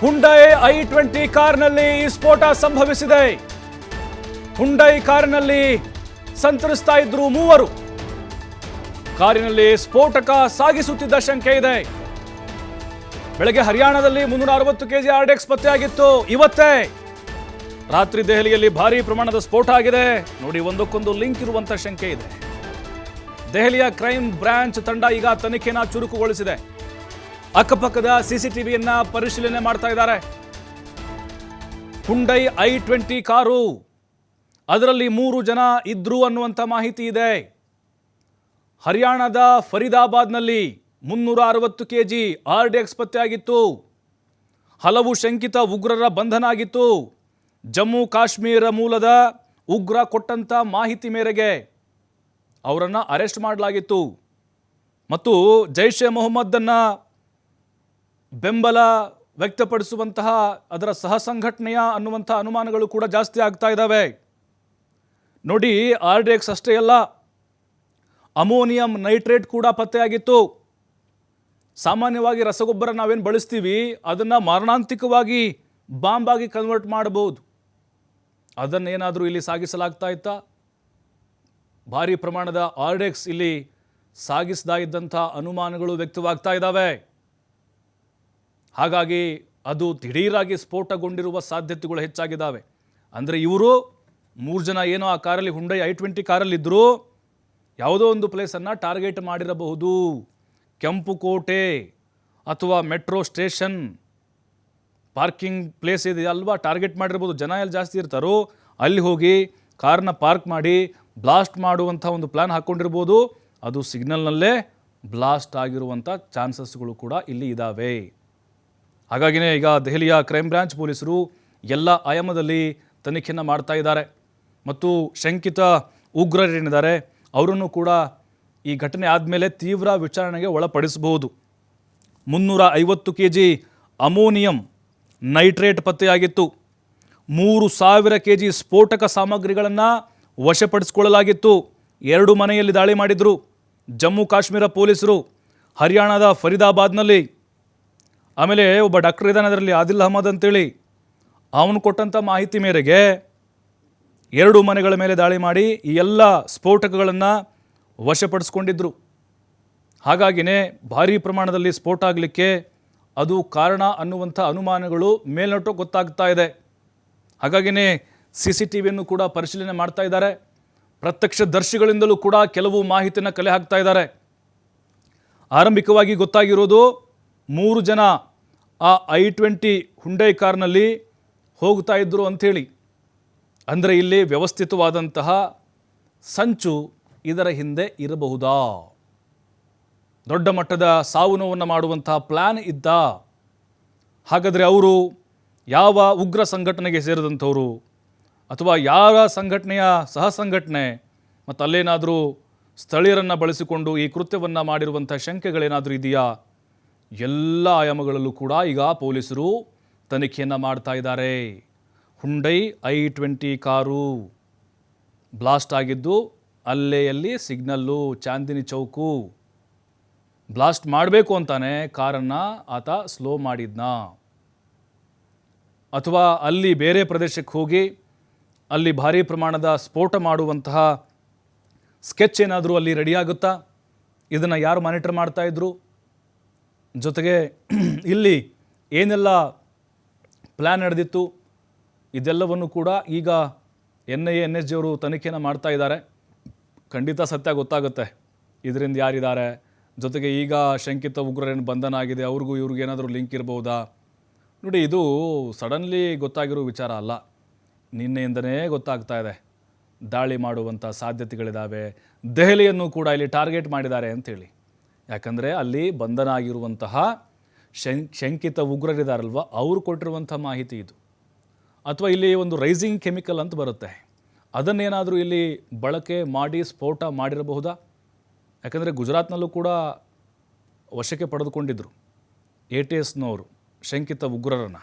Hyundai i20 ಕಾರ್ನಲ್ಲಿ ಈ ಸ್ಫೋಟ ಸಂಭವಿಸಿದೆ. ಹುಂಡೈ ಕಾರಿನಲ್ಲಿ ಸಂಚರಿಸ್ತಾ ಇದ್ರು ಮೂವರು. ಕಾರಿನಲ್ಲಿ ಸ್ಫೋಟಕ ಸಾಗಿಸುತ್ತಿದ್ದ ಶಂಕೆ ಇದೆ. ಬೆಳಗ್ಗೆ ಹರಿಯಾಣದಲ್ಲಿ 360 kg RDX ಪತ್ತೆಯಾಗಿತ್ತು. ಇವತ್ತೇ ರಾತ್ರಿ ದೆಹಲಿಯಲ್ಲಿ ಭಾರೀ ಪ್ರಮಾಣದ ಸ್ಫೋಟ ಆಗಿದೆ. ನೋಡಿ, ಒಂದಕ್ಕೊಂದು ಲಿಂಕ್ ಇರುವಂತ ಶಂಕೆ ಇದೆ. ದೆಹಲಿಯ ಕ್ರೈಮ್ ಬ್ರಾಂಚ್ ತಂಡ ಈಗ ತನಿಖೆನ ಚುರುಕುಗೊಳಿಸಿದೆ. ಅಕ್ಕಪಕ್ಕದ ಸಿಸಿಟಿವಿಯನ್ನ ಪರಿಶೀಲನೆ ಮಾಡ್ತಾ ಇದ್ದಾರೆ. ಹುಂಡೈ i20 ಕಾರು, ಅದರಲ್ಲಿ 3 ಜನ ಇದ್ರು ಅನ್ನುವಂಥ ಮಾಹಿತಿ ಇದೆ. ಹರಿಯಾಣದ ಫರೀದಾಬಾದ್ನಲ್ಲಿ 360 kg RDX ಪತ್ತೆಯಾಗಿತ್ತು. ಹಲವು ಶಂಕಿತ ಉಗ್ರರ ಬಂಧನ ಆಗಿತ್ತು. ಜಮ್ಮು ಕಾಶ್ಮೀರ ಮೂಲದ ಉಗ್ರ ಕೊಟ್ಟಂತ ಮಾಹಿತಿ ಮೇರೆಗೆ ಅವರನ್ನು ಅರೆಸ್ಟ್ ಮಾಡಲಾಗಿತ್ತು. ಮತ್ತು ಜೈಷ್ ಎ ಮೊಹಮ್ಮದನ್ನ ಬೆಂಬಲ ವ್ಯಕ್ತಪಡಿಸುವಂತಹ ಅದರ ಸಹ ಸಂಘಟನೆಯ ಅನ್ನುವಂಥ ಅನುಮಾನಗಳು ಕೂಡ ಜಾಸ್ತಿ ಆಗ್ತಾ ಇದ್ದಾವೆ. ನೋಡಿ, RDX ಅಷ್ಟೇ ಅಲ್ಲ, ಅಮೋನಿಯಂ ನೈಟ್ರೇಟ್ ಕೂಡ ಪತ್ತೆಯಾಗಿತ್ತು. ಸಾಮಾನ್ಯವಾಗಿ ರಸಗೊಬ್ಬರ ನಾವೇನು ಬಳಸ್ತೀವಿ ಅದನ್ನು ಮಾರಣಾಂತಿಕವಾಗಿ ಬಾಂಬ್ ಆಗಿ ಕನ್ವರ್ಟ್ ಮಾಡಬಹುದು. ಅದನ್ನೇನಾದರೂ ಇಲ್ಲಿ ಸಾಗಿಸಲಾಗ್ತಾ ಇತ್ತಾ? ಭಾರಿ ಪ್ರಮಾಣದ RDX ಇಲ್ಲಿ ಸಾಗಿಸ್ತಾ ಇದ್ದಂಥ ಅನುಮಾನಗಳು ವ್ಯಕ್ತವಾಗ್ತಾ ಇದ್ದಾವೆ. ಹಾಗಾಗಿ ಅದು ದಿಢೀರಾಗಿ ಸ್ಫೋಟಗೊಂಡಿರುವ ಸಾಧ್ಯತೆಗಳು ಹೆಚ್ಚಾಗಿದ್ದಾವೆ. ಅಂದರೆ ಇವರು 3 ಜನ ಏನೋ ಆ ಕಾರಲ್ಲಿ, ಹುಂಡೈ i20 ಕಾರಲ್ಲಿದ್ದರು, ಯಾವುದೋ ಒಂದು ಪ್ಲೇಸನ್ನು ಟಾರ್ಗೆಟ್ ಮಾಡಿರಬಹುದು. ಕೆಂಪುಕೋಟೆ ಅಥವಾ ಮೆಟ್ರೋ ಸ್ಟೇಷನ್ ಪಾರ್ಕಿಂಗ್ ಪ್ಲೇಸ್ ಇದೆ ಅಲ್ವಾ, ಟಾರ್ಗೆಟ್ ಮಾಡಿರ್ಬೋದು. ಜನ ಎಲ್ಲಿ ಜಾಸ್ತಿ ಇರ್ತಾರೋ ಅಲ್ಲಿ ಹೋಗಿ ಕಾರ್ನ ಪಾರ್ಕ್ ಮಾಡಿ ಬ್ಲಾಸ್ಟ್ ಮಾಡುವಂಥ ಒಂದು ಪ್ಲ್ಯಾನ್ ಹಾಕ್ಕೊಂಡಿರ್ಬೋದು. ಅದು ಸಿಗ್ನಲ್ನಲ್ಲೇ ಬ್ಲಾಸ್ಟ್ ಆಗಿರುವಂಥ ಚಾನ್ಸಸ್ಗಳು ಕೂಡ ಇಲ್ಲಿ ಇದ್ದಾವೆ. ಹಾಗಾಗಿನೇ ಈಗ ದೆಹಲಿಯ ಕ್ರೈಮ್ ಬ್ರಾಂಚ್ ಪೊಲೀಸರು ಎಲ್ಲ ಆಯಾಮದಲ್ಲಿ ತನಿಖೆಯನ್ನು ಮಾಡ್ತಾ ಇದ್ದಾರೆ. ಮತ್ತು ಶಂಕಿತ ಉಗ್ರರೇನಿದ್ದಾರೆ ಅವರನ್ನು ಕೂಡ ಈ ಘಟನೆ ಆದಮೇಲೆ ತೀವ್ರ ವಿಚಾರಣೆಗೆ ಒಳಪಡಿಸಬಹುದು. 350 kg ಅಮೋನಿಯಂ ನೈಟ್ರೇಟ್ ಪತ್ತೆಯಾಗಿತ್ತು. 3000 kg ಸ್ಫೋಟಕ ಸಾಮಗ್ರಿಗಳನ್ನು ವಶಪಡಿಸಿಕೊಳ್ಳಲಾಗಿತ್ತು. 2 ಮನೆಯಲ್ಲಿ ದಾಳಿ ಮಾಡಿದರು ಜಮ್ಮು ಕಾಶ್ಮೀರ ಪೊಲೀಸರು ಹರಿಯಾಣದ ಫರೀದಾಬಾದ್ನಲ್ಲಿ. ಆಮೇಲೆ ಒಬ್ಬ ಡಾಕ್ಟರ್ ಇದ್ದಾನೆ ಅದರಲ್ಲಿ, ಆದಿಲ್ ಅಹಮದ್ ಅಂತೇಳಿ. ಅವನು ಕೊಟ್ಟಂಥ ಮಾಹಿತಿ ಮೇರೆಗೆ 2 ಮನೆಗಳ ಮೇಲೆ ದಾಳಿ ಮಾಡಿ ಈ ಎಲ್ಲ ಸ್ಫೋಟಕಗಳನ್ನು ವಶಪಡಿಸ್ಕೊಂಡಿದ್ರು. ಹಾಗಾಗಿನೇ ಭಾರೀ ಪ್ರಮಾಣದಲ್ಲಿ ಸ್ಫೋಟ ಆಗಲಿಕ್ಕೆ ಅದು ಕಾರಣ ಅನ್ನುವಂಥ ಅನುಮಾನಗಳು ಮೇಲ್ನೋಟಕ್ಕೆ ಗೊತ್ತಾಗ್ತಾ ಇದೆ. ಹಾಗಾಗಿನೇ CCTVಯನ್ನು ಕೂಡ ಪರಿಶೀಲನೆ ಮಾಡ್ತಾ ಇದ್ದಾರೆ. ಪ್ರತ್ಯಕ್ಷದರ್ಶಿಗಳಿಂದಲೂ ಕೂಡ ಕೆಲವು ಮಾಹಿತಿಯನ್ನು ಕಲೆ ಹಾಕ್ತಾ ಇದ್ದಾರೆ. ಆರಂಭಿಕವಾಗಿ ಗೊತ್ತಾಗಿರೋದು 3 ಜನ ಆ i20 ಹುಂಡೈ ಕಾರ್ನಲ್ಲಿ ಹೋಗ್ತಾ ಇದ್ದರು ಅಂಥೇಳಿ. ಅಂದರೆ ಇಲ್ಲಿ ವ್ಯವಸ್ಥಿತವಾದಂತಹ ಸಂಚು ಇದರ ಹಿಂದೆ ಇರಬಹುದಾ? ದೊಡ್ಡ ಮಟ್ಟದ ಸಾವು ನೋವನ್ನು ಮಾಡುವಂತಹ ಪ್ಲ್ಯಾನ್ ಇದ್ದ? ಹಾಗಾದರೆ ಅವರು ಯಾವ ಉಗ್ರ ಸಂಘಟನೆಗೆ ಸೇರಿದಂಥವರು ಅಥವಾ ಯಾರ ಸಂಘಟನೆಯ ಸಹ ಸಂಘಟನೆ, ಮತ್ತು ಅಲ್ಲೇನಾದರೂ ಸ್ಥಳೀಯರನ್ನು ಬಳಸಿಕೊಂಡು ಈ ಕೃತ್ಯವನ್ನು ಮಾಡಿರುವಂಥ ಶಂಕೆಗಳೇನಾದರೂ ಇದೆಯಾ? ಎಲ್ಲ ಆಯಾಮಗಳಲ್ಲೂ ಕೂಡ ಈಗ ಪೊಲೀಸರು ತನಿಖೆಯನ್ನು ಮಾಡ್ತಾ ಇದ್ದಾರೆ. ಹುಂಡೈ i20 ಕಾರು ಬ್ಲಾಸ್ಟ್ ಆಗಿದ್ದು ಅಲ್ಲೆಯಲ್ಲಿ ಸಿಗ್ನಲ್ಲು, ಚಾಂದಿನಿ ಚೌಕು. ಬ್ಲಾಸ್ಟ್ ಮಾಡಬೇಕು ಅಂತಾನೆ ಕಾರನ್ನು ಆತ ಸ್ಲೋ ಮಾಡಿದ್ನ, ಅಥವಾ ಅಲ್ಲಿ ಬೇರೆ ಪ್ರದೇಶಕ್ಕೆ ಹೋಗಿ ಅಲ್ಲಿ ಭಾರೀ ಪ್ರಮಾಣದ ಸ್ಫೋಟ ಮಾಡುವಂತಹ ಸ್ಕೆಚ್ ಏನಾದರೂ ಅಲ್ಲಿ ರೆಡಿಯಾಗುತ್ತಾ? ಇದನ್ನು ಯಾರು ಮಾನಿಟರ್ ಮಾಡ್ತಾಯಿದ್ರು? ಜೊತೆಗೆ ಇಲ್ಲಿ ಏನೆಲ್ಲ ಪ್ಲ್ಯಾನ್ ನಡೆದಿತ್ತು ಇದೆಲ್ಲವನ್ನು ಕೂಡ ಈಗ NIA NSG ಅವರು ತನಿಖೆಯನ್ನು ಮಾಡ್ತಾ ಇದ್ದಾರೆ. ಖಂಡಿತ ಸತ್ಯ ಗೊತ್ತಾಗುತ್ತೆ ಇದರಿಂದ ಯಾರಿದ್ದಾರೆ. ಜೊತೆಗೆ ಈಗ ಶಂಕಿತ ಉಗ್ರರೇನು ಬಂಧನ ಆಗಿದೆ, ಅವ್ರಿಗೂ ಇವ್ರಿಗೂ ಏನಾದರೂ ಲಿಂಕ್ ಇರ್ಬೋದಾ? ನೋಡಿ, ಇದು ಸಡನ್ಲಿ ಗೊತ್ತಾಗಿರೋ ವಿಚಾರ ಅಲ್ಲ, ನಿನ್ನೆಯಿಂದನೇ ಗೊತ್ತಾಗ್ತಾ ಇದೆ. ದಾಳಿ ಮಾಡುವಂಥ ಸಾಧ್ಯತೆಗಳಿದ್ದಾವೆ. ದೆಹಲಿಯನ್ನು ಕೂಡ ಇಲ್ಲಿ ಟಾರ್ಗೆಟ್ ಮಾಡಿದ್ದಾರೆ ಅಂಥೇಳಿ. ಯಾಕಂದರೆ ಅಲ್ಲಿ ಬಂಧನ ಆಗಿರುವಂತಹ ಶಂಕಿತ ಉಗ್ರರಿದ್ದಾರಲ್ವ, ಅವರು ಕೊಟ್ಟಿರುವಂಥ ಮಾಹಿತಿ ಇದು. ಅಥವಾ ಇಲ್ಲಿ ಒಂದು ರೈಸಿಂಗ್ ಕೆಮಿಕಲ್ ಅಂತ ಬರುತ್ತೆ, ಅದನ್ನೇನಾದರೂ ಇಲ್ಲಿ ಬಳಕೆ ಮಾಡಿ ಸ್ಫೋಟ ಮಾಡಿರಬಹುದಾ? ಯಾಕಂದರೆ ಗುಜರಾತ್ನಲ್ಲೂ ಕೂಡ ವಶಕ್ಕೆ ಪಡೆದುಕೊಂಡಿದ್ದರು ATSನವರು ಶಂಕಿತ ಉಗ್ರರನ್ನು.